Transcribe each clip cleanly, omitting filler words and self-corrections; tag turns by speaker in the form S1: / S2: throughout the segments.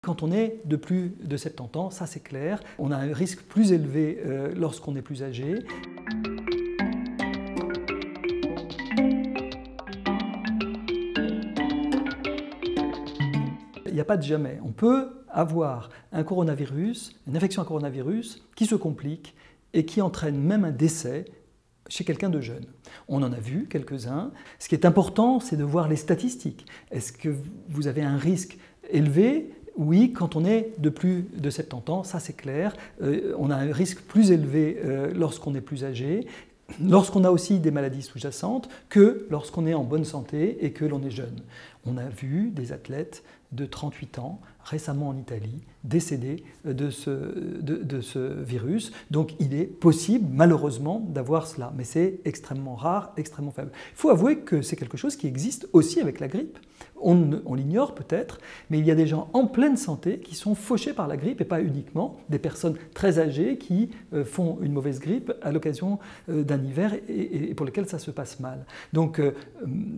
S1: Quand on est de plus de 70 ans, ça c'est clair, on a un risque plus élevé lorsqu'on est plus âgé. Il n'y a pas de jamais. On peut avoir un coronavirus, une infection à coronavirus qui se complique et qui entraîne même un décès chez quelqu'un de jeune. On en a vu quelques-uns. Ce qui est important, c'est de voir les statistiques. Est-ce que vous avez un risque élevé ? Oui, quand on est de plus de 70 ans, ça c'est clair. On a un risque plus élevé lorsqu'on est plus âgé. Lorsqu'on a aussi des maladies sous-jacentes que lorsqu'on est en bonne santé et que l'on est jeune. On a vu des athlètes de 38 ans, récemment en Italie, décédés de ce virus. Donc il est possible, malheureusement, d'avoir cela. Mais c'est extrêmement rare, extrêmement faible. Il faut avouer que c'est quelque chose qui existe aussi avec la grippe. On l'ignore peut-être, mais il y a des gens en pleine santé qui sont fauchés par la grippe et pas uniquement des personnes très âgées qui font une mauvaise grippe à l'occasion d'un hiver et pour lesquelles ça se passe mal. Donc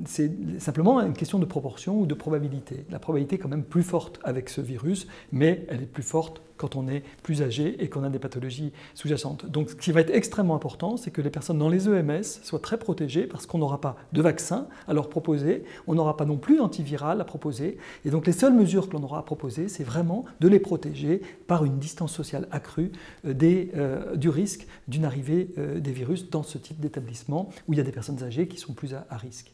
S1: c'est simplement une question de proportion ou de probabilité. La probabilité est quand même plus forte avec ce virus, mais elle est plus forte quand on est plus âgé et qu'on a des pathologies sous-jacentes. Donc ce qui va être extrêmement important, c'est que les personnes dans les EMS soient très protégées parce qu'on n'aura pas de vaccin à leur proposer, on n'aura pas non plus d'antiviral à proposer. Et donc les seules mesures que l'on aura à proposer, c'est vraiment de les protéger par une distance sociale accrue du risque d'une arrivée des virus dans ce type d'établissement où il y a des personnes âgées qui sont plus à risque.